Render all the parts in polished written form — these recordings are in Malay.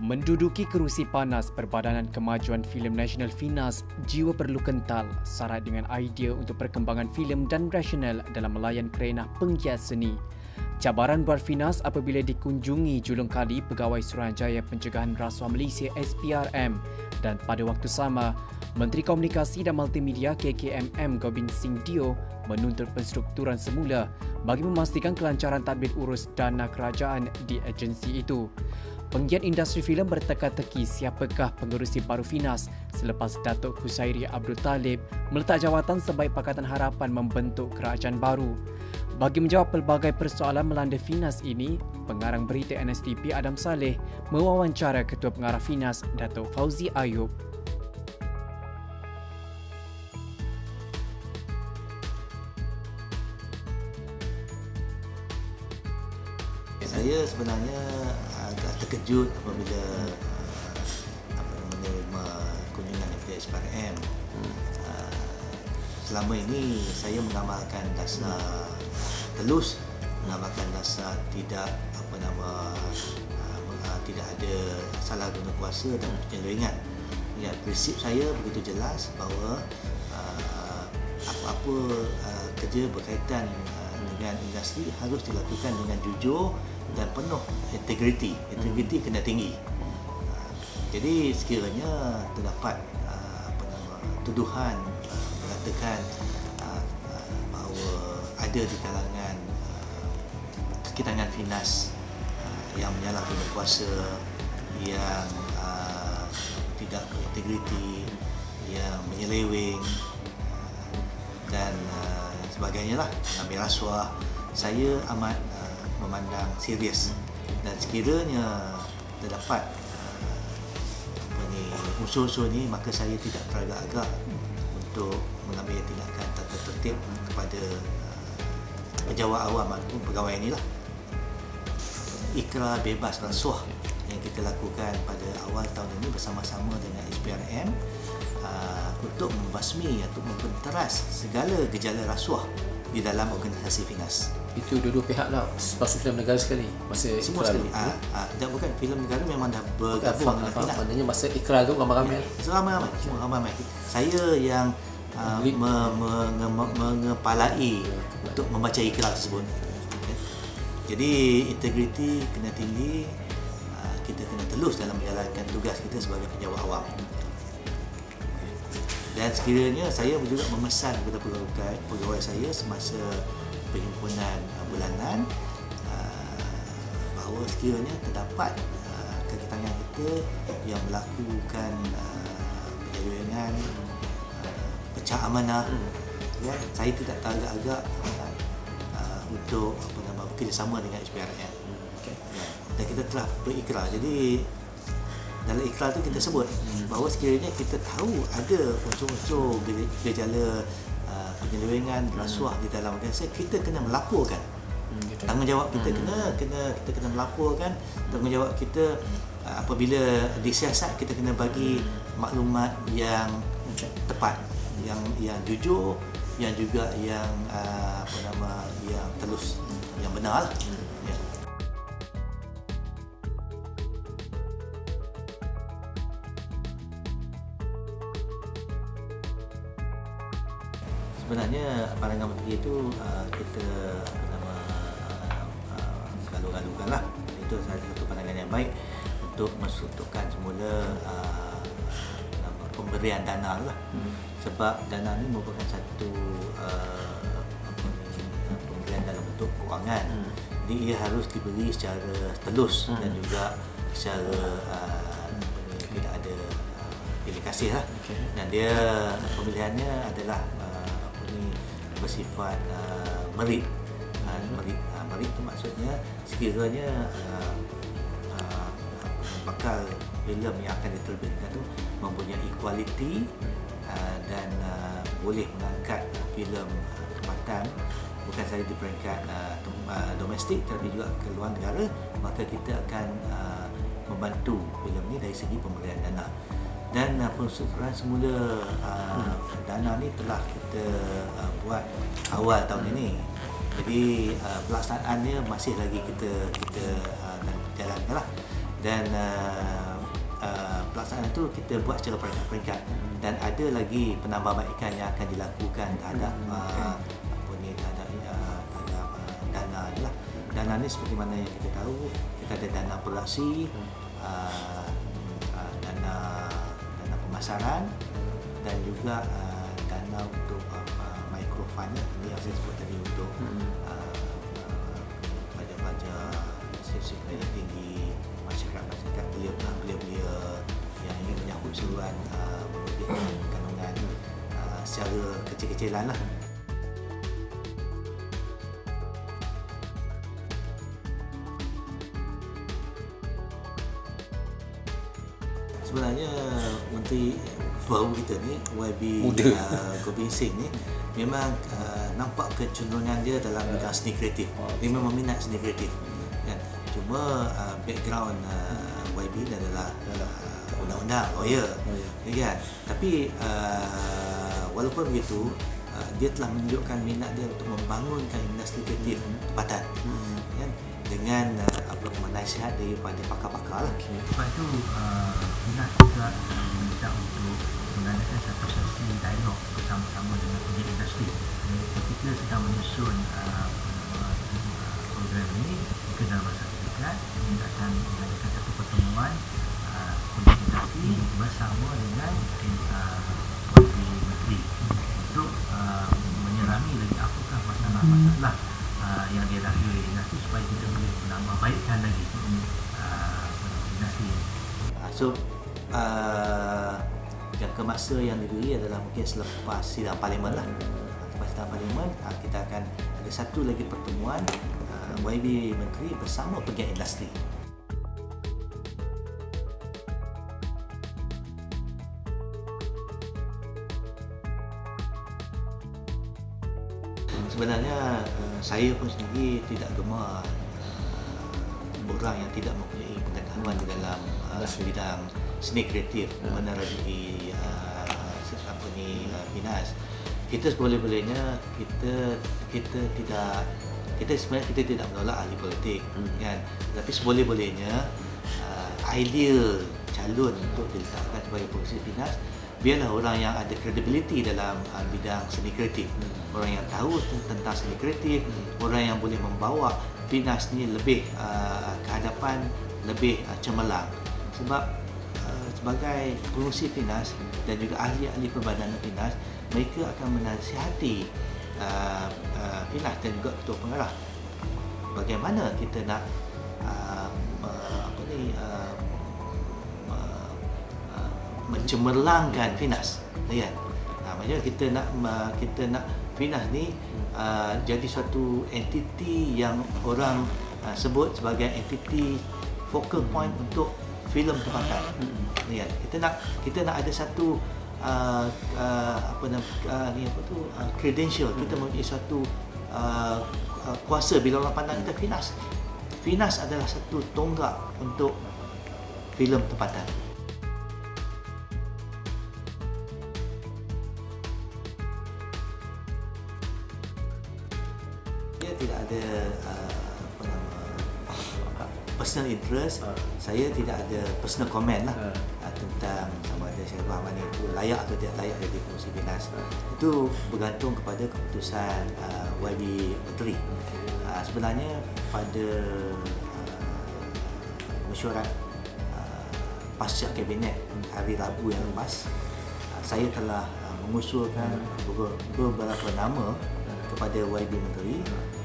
Menduduki kerusi panas Perbadanan Kemajuan Filem Nasional FINAS, jiwa perlu kental syarat dengan idea untuk perkembangan filem dan rasional dalam melayan kerenah penggiat seni. Cabaran buat FINAS apabila dikunjungi julung kali Pegawai Suruhanjaya Pencegahan Rasuah Malaysia SPRM, dan pada waktu sama, Menteri Komunikasi dan Multimedia KKMM Gobind Singh Dio menuntut penstrukturan semula bagi memastikan kelancaran tadbir urus dana kerajaan di agensi itu. Penggiat industri filem berteka-teki siapakah pengerusi baru FINAS selepas Datuk Husairi Abdul Talib meletak jawatan sebagai Pakatan Harapan membentuk kerajaan baru. Bagi menjawab pelbagai persoalan melanda FINAS ini, pengarang berita NSTP Adam Saleh mewawancara Ketua Pengarah FINAS Datuk Fauzi Ayub. Saya sebenarnya agak terkejut apabila menerima kunjungan daripada SPRM. Selama ini saya mengamalkan dasar telus, mengamalkan dasar tidak tidak ada salah guna kuasa dan penyelewengan. Ya, prinsip saya begitu jelas bahawa apa-apa kerja berkaitan dengan industri harus dilakukan dengan jujur dan penuh integriti. Integriti kena tinggi. Jadi sekiranya terdapat tuduhan mengatakan bahawa ada di kalangan kekitangan FINAS yang menyalahguna kuasa, yang tidak berintegriti, yang menyeleweng dan sebagainya lah, mengambil rasuah, saya amat memandang serius. Dan sekiranya terdapat unsur-unsur ni, maka saya tidak teragak-agak untuk mengambil tindakan tata tertib kepada pejabat awam ataupun pegawai inilah. Ikrar bebas rasuah yang kita lakukan pada awal tahun ini bersama-sama dengan SPRM untuk membasmi atau membenteras segala gejala rasuah di dalam organisasi FINAS. Itu dua-dua pihak lah, termasuk filem negara sekali. Masa semua sekali. Dan bukan filem negara memang dah bergabung dengan FINAS. Maknanya masa ikrar tu ramai-ramai. Ramai-ramai, semua ramai-ramai. Saya yang mengepalai untuk membaca ikrar tersebut. Jadi integriti kena tinggi, kita kena telus dalam menjalankan tugas kita sebagai pejabat awam. Dan sekiranya saya juga memesan kepada pegawai saya semasa perhimpunan bulanan bahawa sekiranya terdapat kaki tangan kita yang melakukan penyelewengan, pecah amanah, ya, saya tidak teragak-agak untuk bekerjasama dengan SPRM. Ya, dan kita telah berikrar. Jadi dalam ikrar itu kita sebut bahawa sekiranya kita tahu ada unsur-unsur gejala penyelewengan, rasuah di dalam organisasi, kita kena melaporkan. Tanggungjawab kita kita kena melaporkan. Tanggungjawab kita apabila disiasat, kita kena bagi maklumat yang tepat, yang jujur, yang juga yang yang telus, yang benar lah. Ya. Sebenarnya pandangan menteri itu kita galu-galukan lah. Itu satu pandangan yang baik untuk menstrukturkan semula pemberian dana lah. Sebab dana ni merupakan satu pemberian dalam bentuk kewangan. Jadi ia harus diberi secara telus dan juga secara tidak ada pilih kasih lah. Dan dia pemilihannya adalah bersifat merit. Merit itu maksudnya sekiranya bakal filem yang akan diterbitkan itu mempunyai kualiti dan boleh mengangkat filem tempatan bukan sahaja di peringkat domestik tapi juga ke luar negara, maka kita akan membantu filem ini dari segi pemberian dana. Dan penstrukturan semula dana ni telah kita buat awal tahun ini. Jadi pelaksanaannya masih lagi kita jalankan lah. Dan pelaksanaan itu kita buat secara peringkat-peringkat, dan ada lagi penambahbaikan yang akan dilakukan terhadap dana ni lah. Dana ni seperti mana yang kita tahu, kita ada dana produksi, dana pemasaran, dan juga dana untuk microfund ni yang saya sebut tadi, untuk pelajar-pelajar siswa yang tinggi, masyarakat belia-belia yang ingin menyambut seruan menerbitkan kandungan secara kecil-kecilan lah. Sebenarnya Menteri baru kita ni, YB Gobind Singh ni, memang nampak kecenderungan dia dalam bidang seni kreatif. Dia memang minat seni kreatif, kan? Cuma background YB dia adalah undang-undang, lawyer, kan? Tapi walaupun begitu, dia telah menunjukkan minat dia untuk membangunkan industri kreatif tempatan, kan? Dengan nasihat daripada pakar-pakar lah. Sebab itu Finas juga minta untuk mengadakan satu sesi dialog bersama-sama dengan pihak industri. Ketika sedang menyusun program ini, kita dalam masa dekat kita akan mengadakan satu pertemuan pihak industri bersama dengan Menteri untuk menyerangi lagi apakah masalah-masalah yang dihadapi oleh industri, supaya kita boleh menambah baikkan lagi industri. So jangka masa yang diberi adalah mungkin selepas sidang parlimen lah. Selepas sidang parlimen, kita akan ada satu lagi pertemuan YB Menteri bersama pegiat industri. Sebenarnya saya pun sendiri tidak gemar orang yang tidak mempunyai pengetahuan di dalam bidang seni kreatif menerangi Finas. Kita seboleh-bolehnya kita sebenarnya tidak menolak ahli politik, kan? Tapi seboleh-bolehnya ideal calon untuk diletakkan sebagai pengurusi Finas biarlah orang yang ada kredibiliti dalam bidang seni kreatif, orang yang tahu tentang seni kreatif, orang yang boleh membawa Finas ni lebih ke hadapan, lebih cemerlang. Sebab sebagai pengurusi Finas dan juga ahli-ahli perbadanan Finas, mereka akan menasihati Finas dan juga ketua pengarah bagaimana kita nak mencemerlangkan Finas, kan? Maksudnya kita nak Finas ni jadi suatu entiti yang orang sebut sebagai entiti focal point untuk filem tempatan. Kan? Kita nak ada satu credential, kita mempunyai suatu kuasa bila orang pandang kita Finas. Finas adalah satu tonggak untuk filem tempatan. Tidak ada personal interest, saya tidak ada personal comment lah tentang sama ada Syariful Rahman itu layak atau tidak layak jadi pengurusi Finas. Itu bergantung kepada keputusan YB Menteri. Sebenarnya pada mesyuarat pasca kabinet hari Rabu yang lepas, saya telah mengusulkan beberapa nama kepada YB Menteri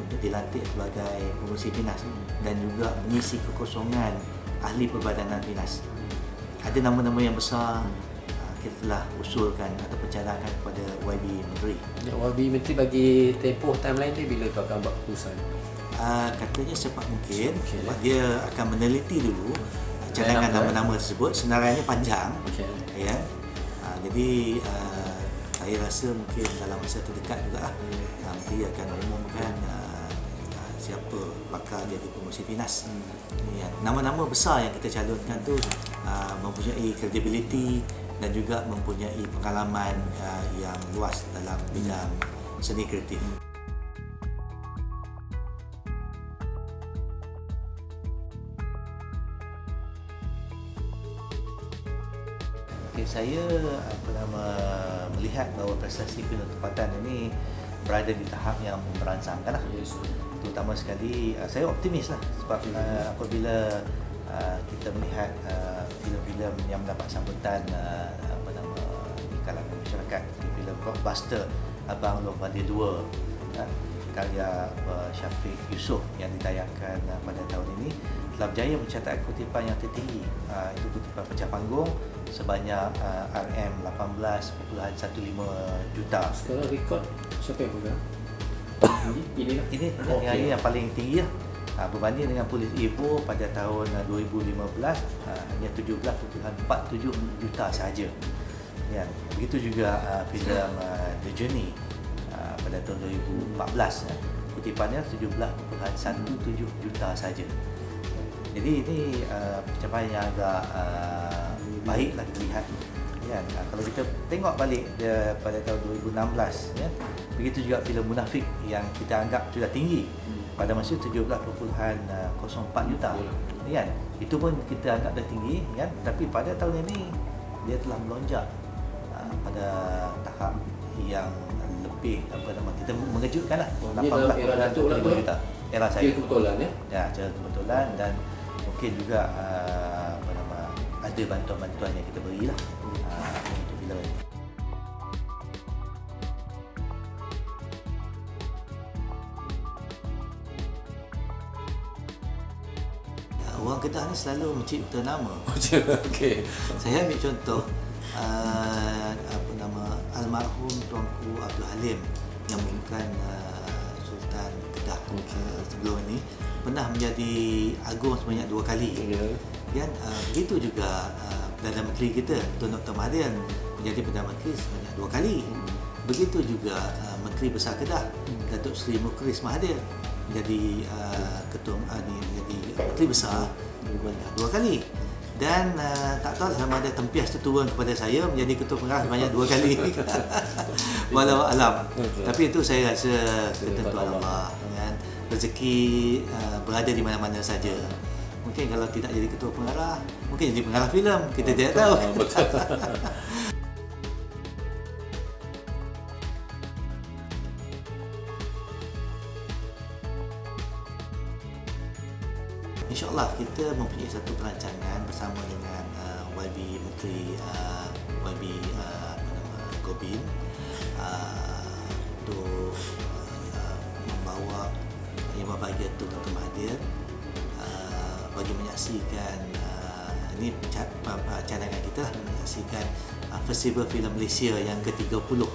untuk dilantik sebagai pengurusi Finas dan juga mengisi kekosongan ahli perbadanan Finas. Ada nama-nama yang besar kita telah usulkan atau pencadangkan kepada YB Menteri. YB Menteri bagi tempoh timeline dia bila tu akan buat keputusan? Katanya secepat mungkin, sebab dia akan meneliti dulu cadangan nama-nama tersebut. Senarai panjang, ya. Jadi saya rasa mungkin dalam masa terdekat juga Menteri akan umumkan siapa bakal jadi pengurusi Finas. Nama-nama besar yang kita calonkan tu mempunyai kredibiliti dan juga mempunyai pengalaman yang luas dalam bidang seni kreatif. saya melihat bahawa prestasi filem tempatan ini berada di tahap yang merangsangkan lah. Terutama sekali saya optimis lah sebab apabila kita melihat filem-filem yang mendapat sambutan di kalangan masyarakat, filem blockbuster Abang Long Badir 2 karya Syafiq Yusof yang ditayangkan pada tahun ini telah berjaya mencatat kutipan yang tertinggi, itu kutipan pecah panggung sebanyak RM18.15 juta. Sekarang rekod siapa yang pegang? Ini yang paling tinggi lah. Berbanding dengan Polis Ibu pada tahun 2015 hanya 17.47 juta sahaja. Ya, begitu juga filem The Journey pada tahun 2014 kutipannya 17.17 juta saja. Jadi ini pencapaian yang agak baiklah dilihat. Ya, kalau kita tengok balik pada tahun 2016 ya, begitu juga filem Munafik yang kita anggap sudah tinggi pada masa 17.04 juta. Ya, itu pun kita anggap dah tinggi kan, tapi pada tahun ini dia telah melonjak pada tahap yang lebih kita mengejutkanlah 18.5 juta. Era saya kebetulan ya. Ya, secara kebetulan dan mungkin juga ada bantuan-bantuan yang kita berilah untuk filem ini. Orang Kedah ni selalu mencipta nama. Okey. Saya ambil contoh almarhum Tuanku Abdul Halim yang merupakan Sultan Kedah sebelum ini pernah menjadi agung sebanyak 2 kali. Dan begitu juga Perdana Menteri kita Tun Dr. Mahathir menjadi Perdana Menteri sebanyak 2 kali. Begitu juga Menteri Besar Kedah Datuk Seri Mukhlis Mahathir menjadi menjadi Menteri Besar 2 kali. Dan tak tahu sama ada tempias terturun kepada saya menjadi ketua pengarah banyak 2 kali. Walau alam. Tapi itu saya rasa ketentuan Allah kan. Rezeki berada di mana-mana saja. Mungkin kalau tidak jadi ketua pengarah, mungkin jadi pengarah filem, kita tidak tahu. InsyaAllah kita mempunyai satu perancangan bersama dengan YB Menteri YB Gobin untuk membawa Yang Berbahagia Tun Dr. Mahathir bagi menyaksikan ini cadangan kita menyaksikan Festival Filem Malaysia yang ke-30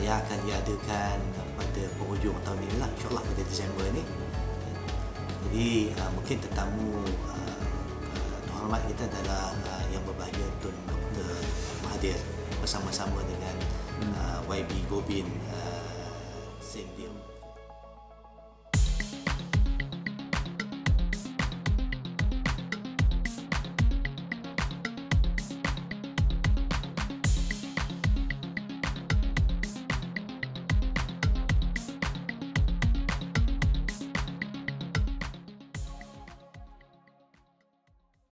yang akan diadakan pada penghujung tahun ini lah, insyaAllah pada Disember ini. Jadi mungkin tetamu terhormat kita adalah Yang Berbahagia Tun Dr. Mahathir bersama-sama dengan YB Gobin Singh Lim.